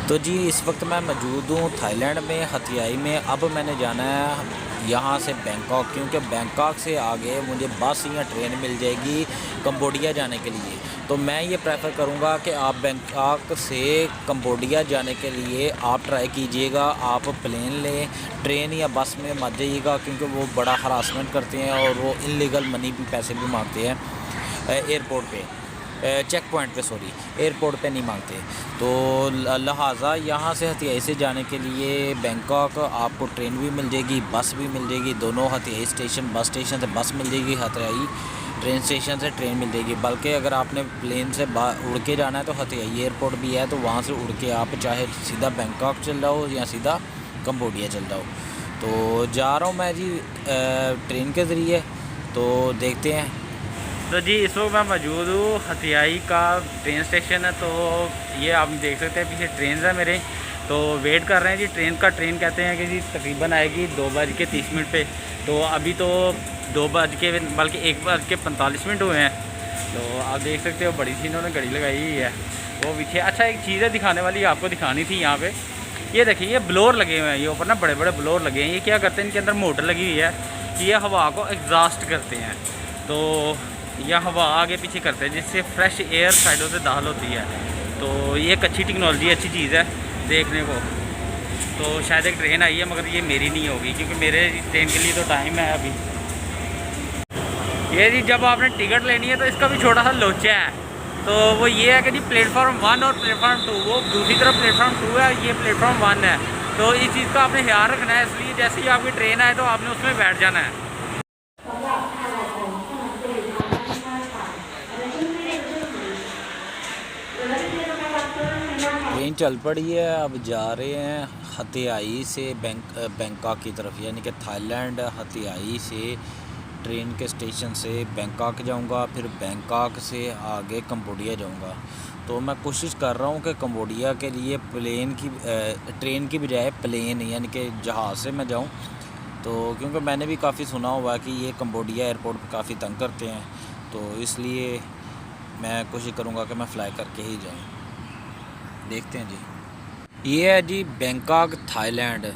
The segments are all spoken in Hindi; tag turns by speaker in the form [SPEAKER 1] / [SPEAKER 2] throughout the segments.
[SPEAKER 1] तो जी इस वक्त मैं मौजूद हूँ थाईलैंड में हथियाई में। अब मैंने जाना है यहाँ से बैंकॉक, क्योंकि बैंकॉक से आगे मुझे बस या ट्रेन मिल जाएगी कंबोडिया जाने के लिए। तो मैं ये प्रेफर करूँगा कि आप बैंकॉक से कंबोडिया जाने के लिए आप ट्राई कीजिएगा। आप प्लेन लें, ट्रेन या बस में मत जाइएगा, क्योंकि वो बड़ा हरासमेंट करते हैं और वो इलीगल मनी भी पैसे भी मांगते हैं एयरपोर्ट पे, चेक पॉइंट पे, सॉरी एयरपोर्ट पे नहीं मांगते। तो लिहाजा यहाँ से हथियाई से जाने के लिए बैंकॉक आपको ट्रेन भी मिल जाएगी, बस भी मिल जाएगी। दोनों हथियाई स्टेशन, बस स्टेशन से बस मिल जाएगी, हथियाई ट्रेन स्टेशन से ट्रेन मिल जाएगी। बल्कि अगर आपने प्लेन से उड़ के जाना है तो हथियाई एयरपोर्ट भी है, तो वहाँ से उड़ के आप चाहे सीधा बैंकॉक चल जाओ या सीधा कंबोडिया चल जाओ। तो जा रहा हूँ मैं जी ट्रेन के ज़रिए, तो देखते हैं।
[SPEAKER 2] तो जी इस वक्त मैं मौजूद हूँ हथियाई का ट्रेन स्टेशन है। तो ये आप देख सकते हैं पीछे ट्रेन है मेरे, तो वेट कर रहे हैं जी ट्रेन का। ट्रेन कहते हैं कि जी तकरीबन आएगी 2:30 पे। तो अभी तो 1:45 हुए हैं। तो आप देख सकते हो बड़ी सी इन्होंने घड़ी लगाई हुई है वो पीछे। अच्छा एक चीज़ है दिखाने वाली, आपको दिखानी थी यहाँ पे। ये देखिए ये ब्लोर लगे हुए हैं, ये ऊपर ना बड़े बड़े ब्लोर लगे हैं। ये क्या करते हैं, इनके अंदर मोटर लगी हुई है कि ये हवा को एग्जॉस्ट करते हैं। तो यह हवा आगे पीछे करते हैं जिससे फ्रेश एयर साइडों से दाखिल होती है। तो ये एक अच्छी टेक्नोलॉजी, अच्छी चीज़ है देखने को। तो शायद एक ट्रेन आई है मगर ये मेरी नहीं होगी, क्योंकि मेरे ट्रेन के लिए तो टाइम है अभी। ये जी जब आपने टिकट लेनी है तो इसका भी छोटा सा लोचा है। तो वो ये है कि जी प्लेटफॉर्म 1 और प्लेटफॉर्म 2, वो दूसरी तरफ प्लेटफॉर्म 2 है, ये प्लेटफॉर्म 1 है। तो इस चीज़ का आपने ख्याल रखना है, इसलिए जैसे ही आपकी ट्रेन आए तो आपने उसमें बैठ जाना है।
[SPEAKER 1] ट्रेन चल पड़ी है, अब जा रहे हैं हथियाई से बैंकॉक की तरफ, यानी कि थाईलैंड हथियाई से ट्रेन के स्टेशन से बैंकॉक जाऊंगा, फिर बैंकॉक से आगे कंबोडिया जाऊंगा। तो मैं कोशिश कर रहा हूं कि कंबोडिया के लिए ट्रेन की बजाय प्लेन यानी कि जहाज़ से मैं जाऊं। तो क्योंकि मैंने भी काफ़ी सुना हुआ है कि ये कंबोडिया एयरपोर्ट पर काफ़ी तंग करते हैं, तो इसलिए मैं कोशिश करूँगा कि मैं फ़्लाई करके ही जाऊँ। देखते हैं जी। ये है जी बैंकॉक थाईलैंड।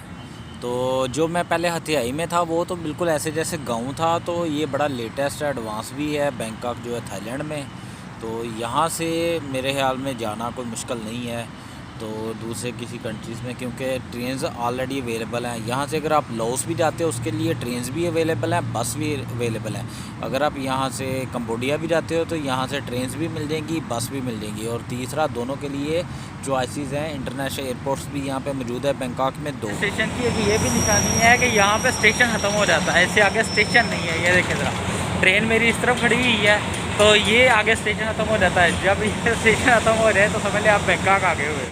[SPEAKER 1] तो जो मैं पहले हथियाई में था वो तो बिल्कुल ऐसे जैसे गांव था, तो ये बड़ा लेटेस्ट एडवांस भी है बैंकॉक जो है थाईलैंड में। तो यहाँ से मेरे ख्याल में जाना कोई मुश्किल नहीं है तो दूसरे किसी कंट्रीज़ में, क्योंकि ट्रेन्स ऑलरेडी अवेलेबल हैं। यहाँ से अगर आप लाओस भी जाते हो उसके लिए ट्रेन्स भी अवेलेबल हैं, बस भी अवेलेबल है। अगर आप यहाँ से कंबोडिया भी जाते हो तो यहाँ से ट्रेन्स भी मिल जाएंगी, बस भी मिल जाएंगी। और तीसरा, दोनों के लिए चॉइसेस हैं। इंटरनेशनल एयरपोर्ट्स भी यहाँ पे मौजूद है बैंकॉक में 2।
[SPEAKER 2] स्टेशन की ये भी निशानी है कि यहाँ पे स्टेशन ख़त्म हो जाता है, इससे आगे स्टेशन नहीं है। ये देखिए ज़रा, ट्रेन मेरी इस तरफ खड़ी हुई है, तो ये आगे स्टेशन ख़त्म हो जाता है। जब ये स्टेशन ख़त्म हो जाए तो समझ लें आप बैंकॉक आ गए हुए।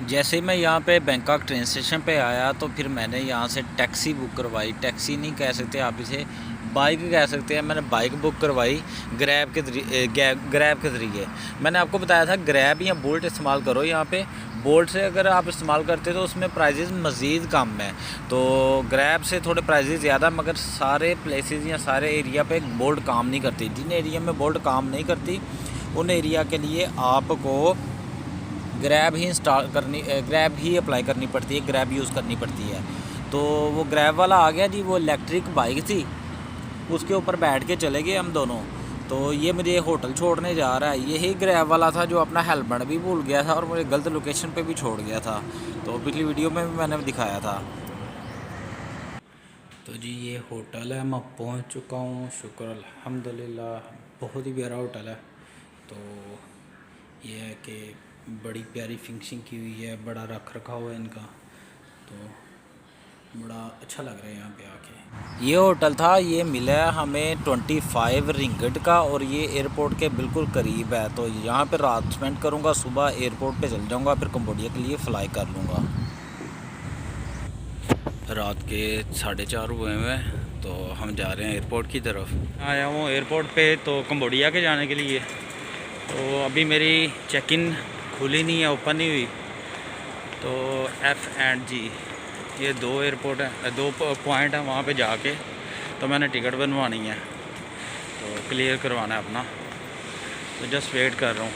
[SPEAKER 1] जैसे मैं यहाँ पे बैंकॉक ट्रेन स्टेशन पे आया तो फिर मैंने यहाँ से टैक्सी बुक करवाई। टैक्सी नहीं कह सकते आप इसे, बाइक कह सकते हैं। मैंने बाइक बुक करवाई ग्रैब के ज़रिए। मैंने आपको बताया था ग्रैब या बोल्ट इस्तेमाल करो यहाँ पे। बोल्ट से अगर आप इस्तेमाल करते तो उसमें प्राइजेज़ मज़ीद कम है, तो ग्रैब से थोड़े प्राइजेज़ ज़्यादा, मगर सारे प्लेसेस या सारे एरिया पे बोल्ट काम नहीं करती। जिन एरिया में बोल्ट काम नहीं करती उन एरिया के लिए आपको ग्रैब ही अप्लाई करनी पड़ती है, ग्रैब यूज़ करनी पड़ती है। तो वो ग्रैब वाला आ गया जी, वो इलेक्ट्रिक बाइक थी, उसके ऊपर बैठ के चले गए हम दोनों। तो ये मुझे होटल छोड़ने जा रहा है। यही ग्रैब वाला था जो अपना हेलमेट भी भूल गया था और मुझे गलत लोकेशन पे भी छोड़ गया था। तो पिछली वीडियो में भी मैंने दिखाया था। तो जी ये होटल है, मैं पहुंच चुका हूँ, शुक्र अल्हम्दुलिल्लाह। बहुत ही प्यारा होटल है। तो ये है कि बड़ी प्यारी फिनिशिंग की हुई है, बड़ा रख रखाव है इनका, तो बड़ा अच्छा लग रहा है यहाँ पे आके। ये होटल था, ये मिला है हमें 25 रिंगिट का, और ये एयरपोर्ट के बिल्कुल करीब है। तो यहाँ पे रात स्पेंड करूँगा, सुबह एयरपोर्ट पे चल जाऊँगा, फिर कंबोडिया के लिए फ़्लाई कर लूँगा। रात के 4:30 हुए हैं, तो हम जा रहे हैं एयरपोर्ट की तरफ।
[SPEAKER 2] आया हूँ एयरपोर्ट पे तो कंबोडिया के जाने के लिए। तो अभी मेरी चेक इन खुली नहीं है, ओपन नहीं हुई। तो F&G ये 2 एयरपोर्ट है, 2 पॉइंट है, वहाँ पे जाके तो मैंने टिकट बनवानी है, तो क्लियर करवाना है अपना। तो जस्ट वेट कर रहा हूँ।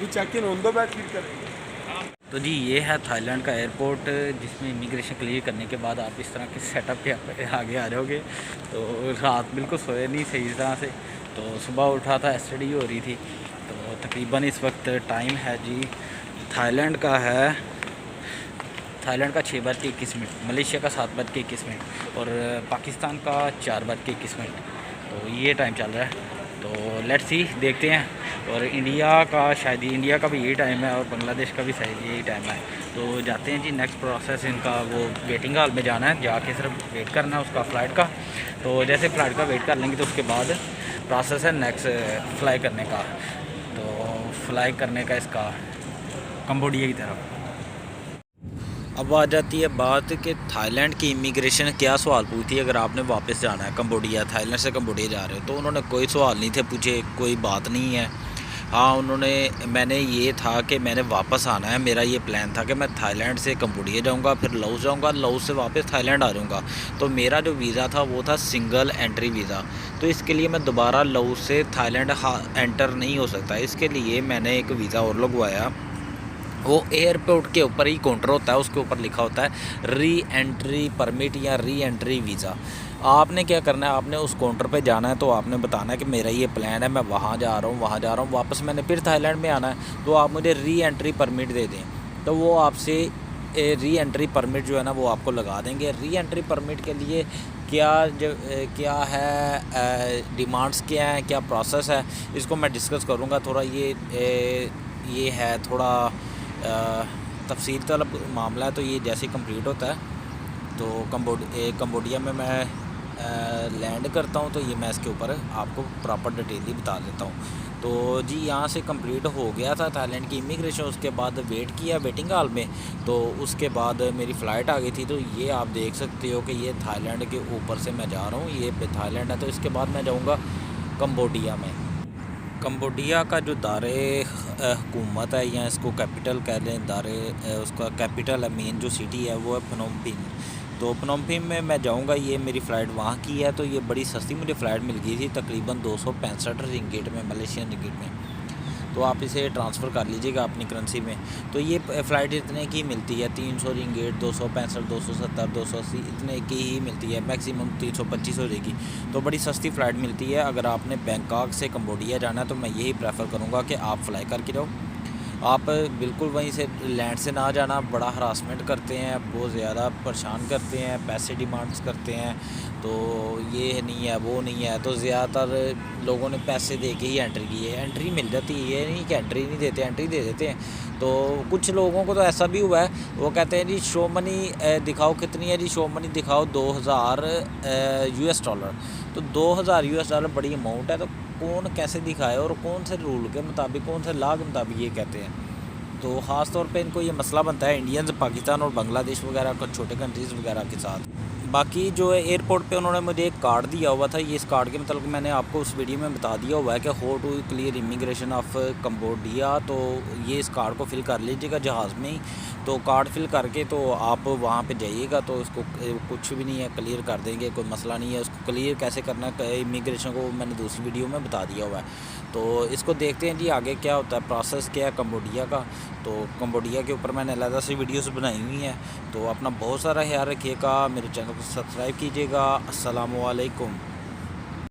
[SPEAKER 3] Check in on the back click करेंगे।
[SPEAKER 2] तो जी ये है थाईलैंड का एयरपोर्ट, जिसमें इमिग्रेशन क्लियर करने के बाद आप इस तरह के सेटअप के आगे आ जाओगे। तो रात बिल्कुल सोए नहीं सही तरह से, तो सुबह उठा था स्टडी हो रही थी। तो तकरीबन इस वक्त टाइम है जी थाईलैंड का है, थाईलैंड का 6:21, मलेशिया का 7:21 और पाकिस्तान का 4:21। तो ये टाइम चल रहा है। तो लेट्स सी, देखते हैं। और इंडिया का शायद इंडिया का भी यही टाइम है और बांग्लादेश का भी शायद यही टाइम है। तो जाते हैं जी, नेक्स्ट प्रोसेस इनका वो वेटिंग हॉल में जाना है, जाके सिर्फ वेट करना है उसका फ़्लाइट का। तो जैसे फ़्लाइट का वेट कर लेंगे तो उसके बाद प्रोसेस है नेक्स्ट फ्लाई करने का। तो फ्लाई करने का इसका कंबोडिया की तरफ।
[SPEAKER 1] अब आ जाती है बात कि थाईलैंड की इमिग्रेशन क्या सवाल पूछती है अगर आपने वापस जाना है कंबोडिया, थाईलैंड से कंबोडिया जा रहे हो। तो उन्होंने कोई सवाल नहीं थे पूछे, कोई बात नहीं है। हाँ, मैंने ये था कि मैंने वापस आना है, मेरा ये प्लान था कि मैं थाईलैंड से कंबोडिया जाऊंगा, फिर लाओस जाऊंगा, लाओस से वापस थाईलैंड आ जाऊंगा। तो मेरा जो वीज़ा था वो था सिंगल एंट्री वीज़ा। तो इसके लिए मैं दोबारा लाओस से थाईलैंड एंटर नहीं हो सकता। इसके लिए मैंने एक वीज़ा और लगवाया। वो एयरपोर्ट के ऊपर ही काउंटर होता है, उसके ऊपर लिखा होता है री एंट्री परमिट या री एंट्री वीज़ा। आपने क्या करना है, आपने उस काउंटर पे जाना है। तो आपने बताना है कि मेरा ये प्लान है, मैं वहाँ जा रहा हूँ, वहाँ जा रहा हूँ, वापस मैंने फिर थाईलैंड में आना है। तो आप मुझे री एंट्री परमिट दे दें। तो वो आपसे री एंट्री परमिट जो है ना वो आपको लगा देंगे। री एंट्री परमिट के लिए क्या है, डिमांड्स क्या हैं, क्या प्रोसेस है, इसको मैं डिस्कस करूँगा थोड़ा। ये है थोड़ा तफसील तलब मामला है। तो ये जैसे कंप्लीट होता है तो कंबोडिया में मैं लैंड करता हूँ, तो ये मैं इसके ऊपर आपको प्रॉपर डिटेल ही बता देता हूँ। तो जी यहाँ से कंप्लीट हो गया था थाईलैंड की इमिग्रेशन। उसके बाद वेट किया वेटिंग हॉल में, तो उसके बाद मेरी फ़्लाइट आ गई थी। तो ये आप देख सकते हो कि ये थाईलैंड के ऊपर से मैं जा रहा हूँ, ये थाईलैंड है। तो इसके बाद मैं जाऊँगा कंबोडिया में। कंबोडिया का जो दारे हुकूमत है, या इसको कैपिटल कह लें, उसका कैपिटल है, मेन जो सिटी है वो है प्नोम पेन। तो प्नोम पेन में मैं जाऊंगा, ये मेरी फ़्लाइट वहाँ की है। तो ये बड़ी सस्ती मुझे फ़्लाइट मिल गई थी, तकरीबन 265 रिंगिट में, मलेशियन रिंगिट में। तो आप इसे ट्रांसफ़र कर लीजिएगा अपनी करेंसी में। तो ये फ़्लाइट इतने की मिलती है, 300 रिंगिट, 265, 270, 280 इतने की ही मिलती है, मैक्सिमम 325 हो जाएगी। तो बड़ी सस्ती फ़्लाइट मिलती है। अगर आपने बैंकॉक से कंबोडिया जाना है तो मैं यही प्रेफर करूँगा कि आप फ्लाई करके जाओ। आप बिल्कुल वहीं से लैंड से ना जाना, बड़ा हरासमेंट करते हैं, बहुत ज़्यादा परेशान करते हैं, पैसे डिमांड्स करते हैं। तो ये नहीं है, वो नहीं है। तो ज़्यादातर लोगों ने पैसे दे के ही एंट्री की है, एंट्री मिल जाती है, ये नहीं कि एंट्री नहीं देते, एंट्री दे देते हैं। तो कुछ लोगों को तो ऐसा भी हुआ है, वो कहते हैं जी शो मनी दिखाओ, कितनी है जी शो मनी दिखाओ, $2000 तो $2000 बड़ी अमाउंट है। तो कौन कैसे दिखाए और कौन से रूल के मुताबिक, कौन से लॉ के मुताबिक ये कहते हैं। तो ख़ास तौर पे इनको ये मसला बनता है इंडियंस, पाकिस्तान और बांग्लादेश वगैरह को, छोटे कंट्रीज़ वगैरह के साथ। बाकी जो है एयरपोर्ट पे उन्होंने मुझे एक कार्ड दिया हुआ था। ये इस कार्ड के मतलब मैंने आपको उस वीडियो में बता दिया हुआ है कि how to clear immigration of Cambodia. तो ये इस कार्ड को फिल कर लीजिएगा जहाज़ में ही। तो कार्ड फिल करके तो आप वहाँ पे जाइएगा, तो उसको कुछ भी नहीं है, क्लियर कर देंगे, कोई मसला नहीं है। उसको क्लियर कैसे करना है इमिग्रेशन को मैंने दूसरी वीडियो में बता दिया हुआ है। तो इसको देखते हैं जी आगे क्या होता है, प्रोसेस क्या है कंबोडिया का। तो कंबोडिया के ऊपर मैंने अलग से वीडियोस बनाई हुई हैं। तो अपना बहुत सारा ख्याल रखिएगा, मेरे चैनल को सब्सक्राइब कीजिएगा। अस्सलामु अलैकुम।